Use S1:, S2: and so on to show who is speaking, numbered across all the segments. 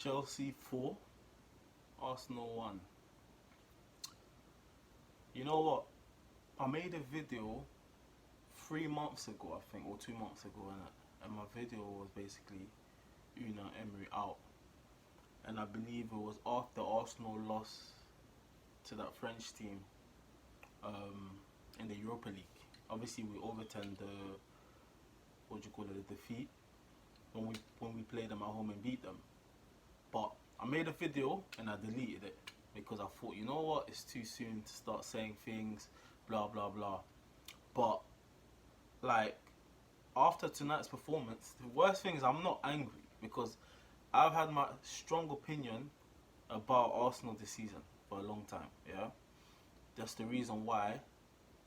S1: Chelsea 4, Arsenal 1. You know what? I made a video 3 months ago, I think, or 2 months ago, and my video was basically Unai Emery out. And I believe it was after Arsenal lost to that French team in the Europa League. Obviously, we overturned the defeat when we played them at home and beat them. But I made a video and I deleted it because I thought, you know what, it's too soon to start saying things, blah blah blah. But like after tonight's performance, the worst thing is I'm not angry because I've had my strong opinion about Arsenal this season for a long time. Yeah, that's the reason why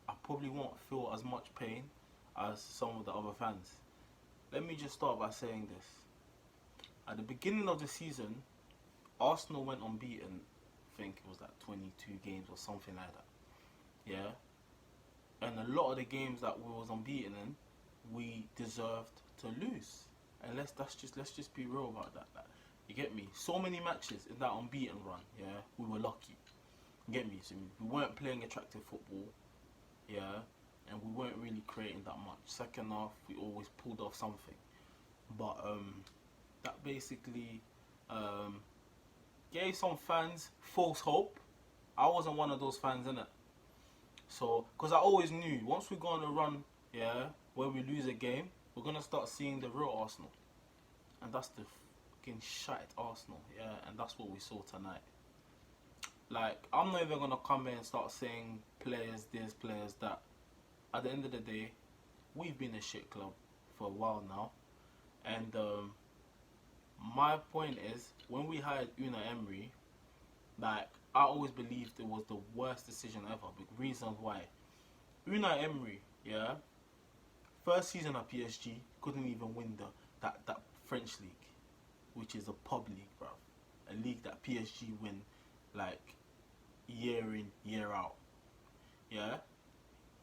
S1: I probably won't feel as much pain as some of the other fans. Let me just start by saying this. At the beginning of the season, Arsenal went unbeaten. I think it was like 22 games or something like that. Yeah, and a lot of the games that we was unbeaten in, we deserved to lose. And let's just be real about that. Like, you get me? So many matches in that unbeaten run. Yeah, we were lucky. You get me? So we weren't playing attractive football. Yeah, and we weren't really creating that much. Second half, we always pulled off something. But that basically gave some fans false hope. I wasn't one of those fans, innit? So, because I always knew once we go on a run, yeah, where we lose a game, we're gonna start seeing the real Arsenal, and that's the fucking shite Arsenal, yeah, and that's what we saw tonight. Like, I'm not even gonna come here and start saying players this, players that. At the end of the day, we've been a shit club for a while now, and my point is, when we hired Unai Emery, like, I always believed it was the worst decision ever. Big reasons why. Unai Emery, yeah, first season at PSG, couldn't even win that French league, which is a pub league, bruv. A league that PSG win like year in, year out. Yeah,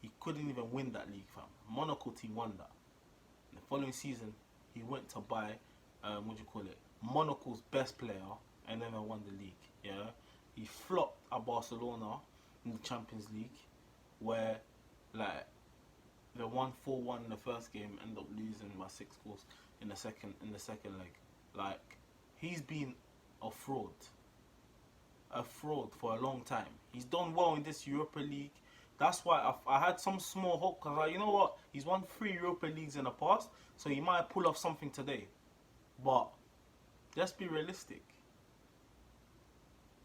S1: he couldn't even win that league, fam. Monaco team won that. And the following season, he went to buy, Monaco's best player, and then won the league. Yeah, he flopped at Barcelona in the Champions League, where like they won 4-1 in the first game, ended up losing by 6 goals in the second leg. Like, he's been a fraud for a long time. He's done well in this Europa League. That's why I had some small hope, because like, you know what, he's won 3 Europa Leagues in the past, so he might pull off something today. But let's be realistic.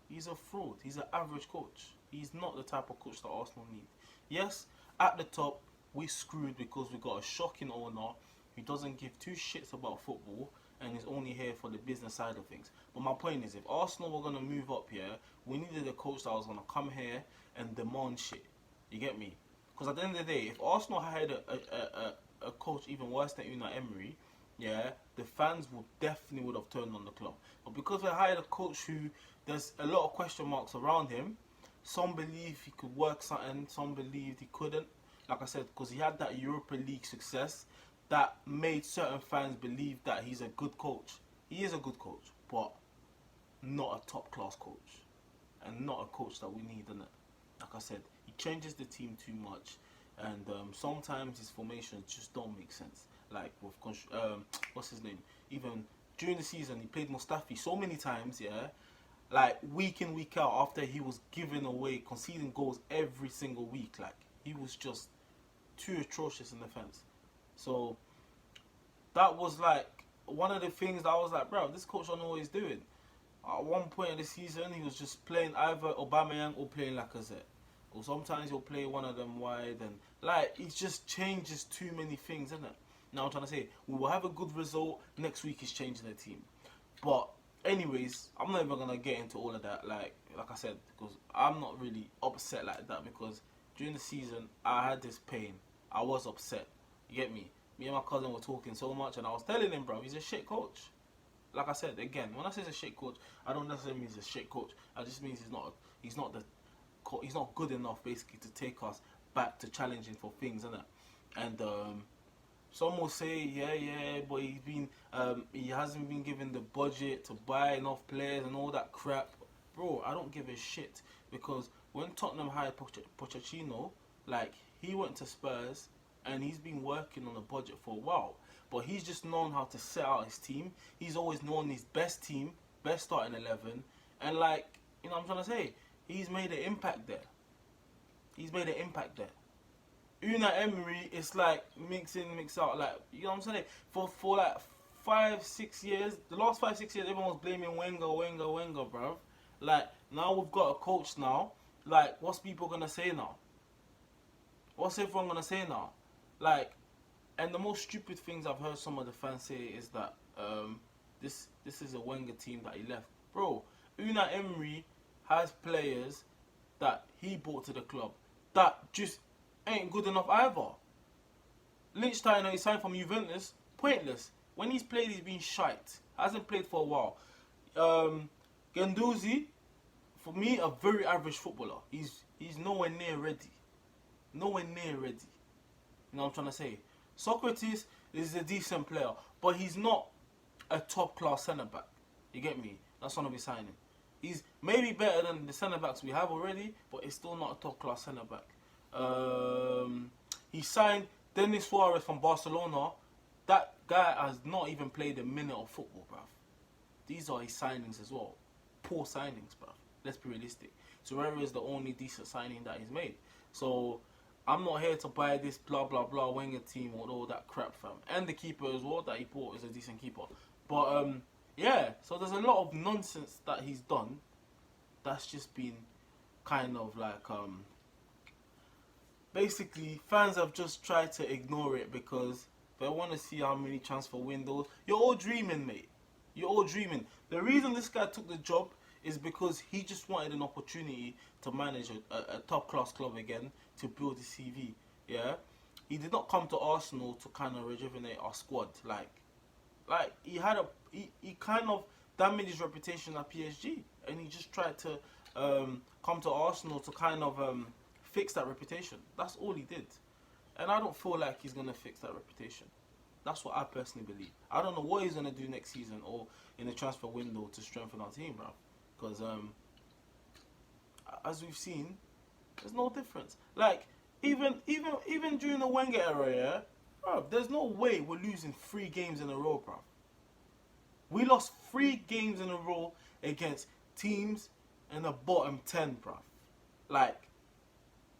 S1: He's a fraud. He's an average coach. He's not the type of coach that Arsenal need. Yes, at the top, we screwed because we got a shocking owner who doesn't give 2 shits about football and is only here for the business side of things. But my point is, if Arsenal were going to move up here, we needed a coach that was going to come here and demand shit. You get me? Because at the end of the day, if Arsenal hired a coach even worse than Unai Emery, yeah, the fans would have turned on the club. But because we hired a coach who there's a lot of question marks around him, some believe he could work something, some believed he couldn't. Like I said, because he had that Europa League success that made certain fans believe that he's a good coach. He is a good coach, but not a top class coach, and not a coach that we need, innit? Like I said, he changes the team too much, and sometimes his formations just don't make sense. Like with what's his name? Even during the season, he played Mustafi so many times, yeah. Like week in, week out, after he was giving away, conceding goals every single week. Like, he was just too atrocious in defense. So that was like one of the things that I was like, bro, this coach don't know what he's doing. At one point in the season, he was just playing either Aubameyang or playing Lacazette. Or sometimes he'll play one of them wide, and like, he just changes too many things, isn't it? Now I'm trying to say, we will have a good result. Next week he's changing the team. But anyways, I'm not even gonna get into all of that. Like I said, because I'm not really upset like that, because during the season I had this pain. I was upset. You get me? Me and my cousin were talking so much, and I was telling him, bro, he's a shit coach. Like I said, again, when I say he's a shit coach, I don't necessarily mean he's a shit coach. I just means he's not good enough basically to take us back to challenging for things, innit? And Some will say, but he hasn't been given the budget to buy enough players and all that crap. Bro, I don't give a shit because when Tottenham hired Pochettino, like he went to Spurs and he's been working on a budget for a while. But he's just known how to set out his team. He's always known his best team, best starting 11, and like what I'm trying to say, he's made an impact there. He's made an impact there. Unai Emery, it's like mix in, mix out. Like, you know what I'm saying? For like 5-6 years, the last 5-6 years, everyone was blaming Wenger, bro. Like, now we've got a coach now. Like, what's people gonna say now? What's everyone gonna say now? Like, and the most stupid things I've heard some of the fans say is that this is a Wenger team that he left. Bro, Unai Emery has players that he brought to the club that just ain't good enough either. Lichtsteiner, he signed from Juventus, pointless. When he's played, he's been shite. Hasn't played for a while. Guendouzi, for me, a very average footballer. He's nowhere near ready. Nowhere near ready. You know what I'm trying to say? Socrates is a decent player, but he's not a top-class centre-back. You get me? That's one of his signing. He's maybe better than the centre-backs we have already, but he's still not a top-class centre-back. He signed Denis Suarez from Barcelona. That guy has not even played a minute of football, bruv. These are his signings as well. Poor signings, bruv. Let's be realistic. Torreira is the only decent signing that he's made. So, I'm not here to buy this blah blah blah Wenger team or all that crap, fam. And the keeper as well that he bought is a decent keeper. But, yeah. So, there's a lot of nonsense that he's done that's just been kind of like, basically, fans have just tried to ignore it because they want to see how many transfer windows. You're all dreaming, mate. You're all dreaming. The reason this guy took the job is because he just wanted an opportunity to manage a top-class club again, to build his CV, yeah? He did not come to Arsenal to kind of rejuvenate our squad. Like he kind of damaged his reputation at PSG, and he just tried to come to Arsenal to kind of fix that reputation. That's all he did. And I don't feel like he's going to fix that reputation. That's what I personally believe. I don't know what he's going to do next season or in the transfer window to strengthen our team, bro. Because, as we've seen, there's no difference. Like, even during the Wenger era, yeah, bro, there's no way we're losing 3 games in a row, bro. We lost 3 games in a row against teams in the bottom 10, bro. Like,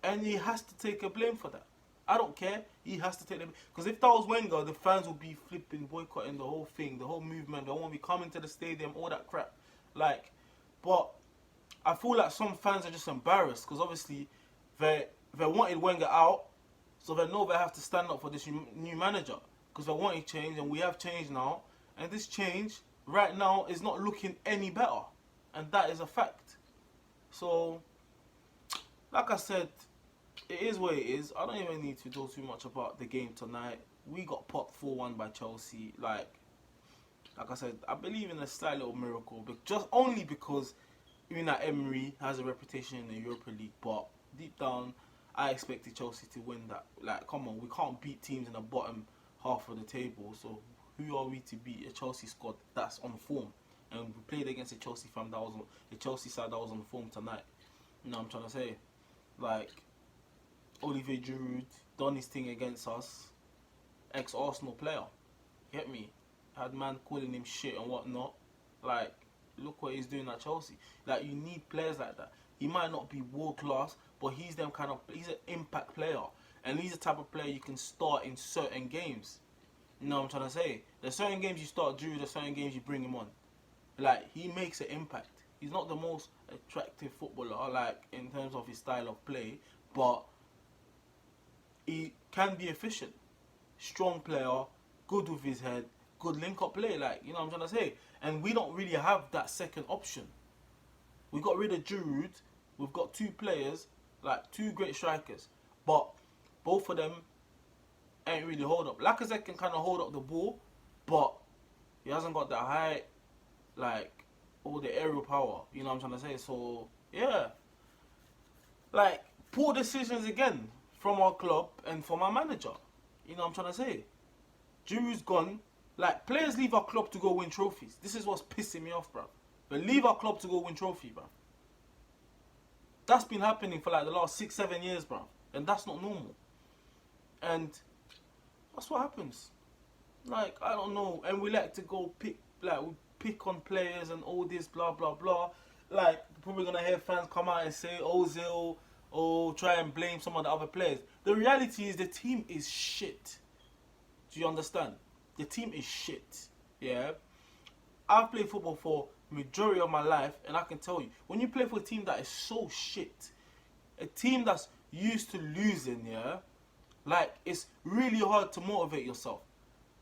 S1: and he has to take a blame for that. I don't care. He has to take the blame. Because if that was Wenger, the fans would be flipping, boycotting the whole thing, the whole movement. They won't be coming to the stadium, all that crap. Like, but I feel like some fans are just embarrassed because obviously they wanted Wenger out, so they know they have to stand up for this new manager because they wanted change, and we have change now. And this change right now is not looking any better, and that is a fact. So, like I said, it is what it is. I don't even need to talk too much about the game tonight. We got popped 4-1 by Chelsea. Like I said, I believe in a slight little miracle, but just only because Unai Emery has a reputation in the Europa League. But deep down, I expected Chelsea to win that. Like, come on, we can't beat teams in the bottom half of the table. So who are we to beat a Chelsea squad that's on form? And we played against a Chelsea fan that was a Chelsea side that was on form tonight. You know what I'm trying to say? Like, Olivier Giroud done his thing against us. Ex-Arsenal player. Get me? Had man calling him shit and whatnot. Like, look what he's doing at Chelsea. Like, you need players like that. He might not be world class, but he's an impact player. And he's the type of player you can start in certain games. You know what I'm trying to say? There's certain games you start Giroud, there's certain games you bring him on. Like, he makes an impact. He's not the most attractive footballer, like, in terms of his style of play, but he can be efficient. Strong player, good with his head, good link-up play, like, you know what I'm trying to say? And we don't really have that second option. We got rid of Giroud, we've got 2 players, like, 2 great strikers, but both of them ain't really hold up. Lacazette can kind of hold up the ball, but he hasn't got that height, like, all the aerial power, you know what I'm trying to say? So, yeah. Like, poor decisions again from our club and from our manager. You know what I'm trying to say? Giroud's gone. Like, players leave our club to go win trophies. This is what's pissing me off, bro. They leave our club to go win trophy, bro. That's been happening for like the last 6-7 years, bro. And that's not normal. And that's what happens. Like, I don't know. And we like to go pick, like, we pick on players and all this, blah, blah, blah. Like, probably going to hear fans come out and say, Ozil, or try and blame some of the other players. The reality is the team is shit. Do you understand? The team is shit. Yeah? I've played football for majority of my life, and I can tell you, when you play for a team that is so shit, a team that's used to losing, yeah, like, it's really hard to motivate yourself.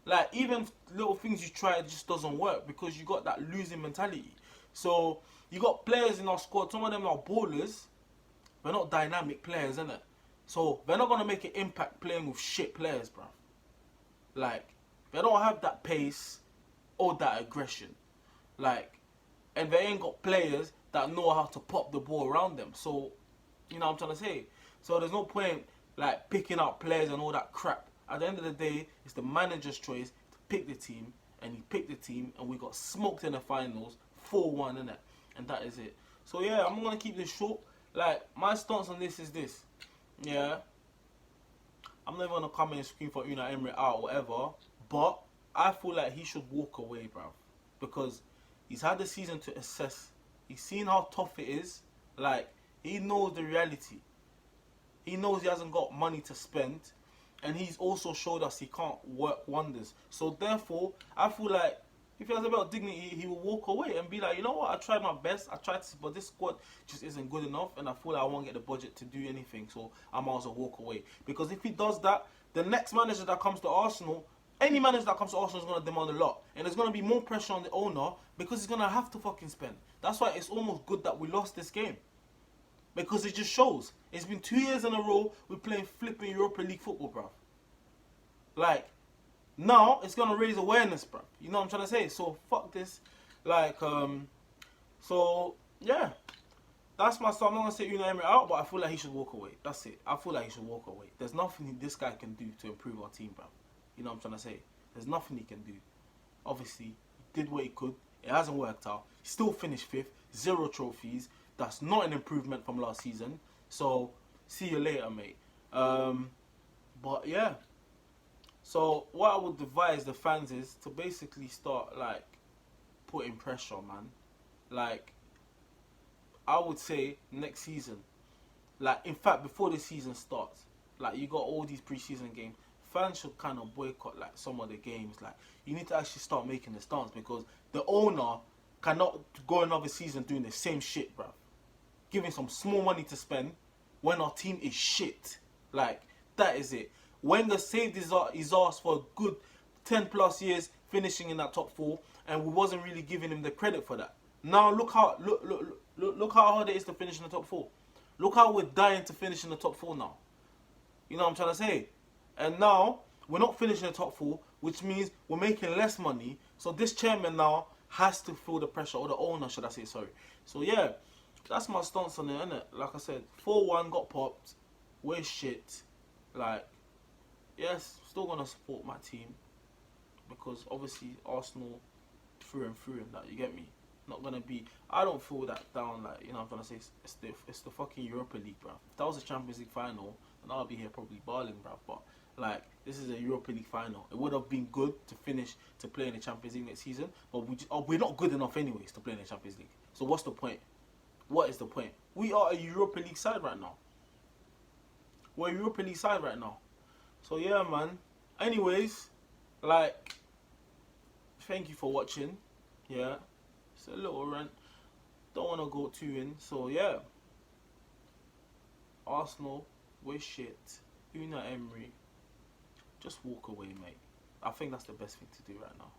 S1: Like, even little things you try, it just doesn't work because you got that losing mentality. So, you got players in our squad, some of them are ballers, they're not dynamic players, innit? So, they're not going to make an impact playing with shit players, bruv. Like, they don't have that pace or that aggression. Like, and they ain't got players that know how to pop the ball around them. So, you know what I'm trying to say? So, there's no point, like, picking out players and all that crap. At the end of the day, it's the manager's choice to pick the team. And he picked the team, and we got smoked in the finals, 4-1, innit? And that is it. So, yeah, I'm going to keep this short. Like, my stance on this is this. Yeah. I'm never going to come in and scream for Unai Emery out or whatever. But I feel like he should walk away, bruv. Because he's had the season to assess. He's seen how tough it is. Like, he knows the reality. He knows he hasn't got money to spend. And he's also showed us he can't work wonders. So, therefore, I feel like if he has a bit of dignity, he will walk away and be like, you know what, I tried my best, but this squad just isn't good enough, and I feel like I won't get the budget to do anything, so I might as well walk away. Because if he does that, the next manager that comes to Arsenal, any manager that comes to Arsenal is going to demand a lot, and there's going to be more pressure on the owner because he's going to have to fucking spend. That's why it's almost good that we lost this game. Because it just shows. It's been 2 years in a row we're playing flipping Europa League football, bruv. Like, now, it's going to raise awareness, bro. You know what I'm trying to say? So, fuck this. Like, so, yeah. That's my start. I'm not going to say Unai Emery out, but I feel like he should walk away. That's it. I feel like he should walk away. There's nothing this guy can do to improve our team, bro. You know what I'm trying to say? There's nothing he can do. Obviously, he did what he could. It hasn't worked out. He still finished 5th. 0 trophies. That's not an improvement from last season. So, see you later, mate. But, yeah. So, what I would advise the fans is to basically start, like, putting pressure, man. Like, I would say next season. Like, in fact, before the season starts, like, you got all these preseason games. Fans should kind of boycott, like, some of the games. Like, you need to actually start making the stance because the owner cannot go another season doing the same shit, bruv. Giving some small money to spend when our team is shit. Like, that is it. Wenger saved his ass for a good 10 plus years finishing in that top 4, and we wasn't really giving him the credit for that. Now look how hard it is to finish in the top 4. Look how we're dying to finish in the top 4 now. You know what I'm trying to say? And now we're not finishing the top 4, which means we're making less money. So this chairman now has to feel the pressure, or the owner, should I say? Sorry. So yeah, that's my stance on it, innit? Like I said, 4-1 got popped. We're shit. Like, yes, still gonna support my team because obviously Arsenal through and through and that, you get me? Not gonna be, I don't feel that down, like, you know what I'm trying to say, it's the fucking Europa League, bruv. If that was a Champions League final, then I'll be here probably balling, bruv. But like, this is a Europa League final. It would have been good to play in the Champions League next season, but we're not good enough anyways to play in the Champions League. So what's the point? What is the point? We are a Europa League side right now. We're a Europa League side right now. So yeah, man. Anyways, like, thank you for watching. Yeah, it's a little rant. Don't want to go too in. So yeah, Arsenal, we're shit. Unai Emery, just walk away, mate. I think that's the best thing to do right now.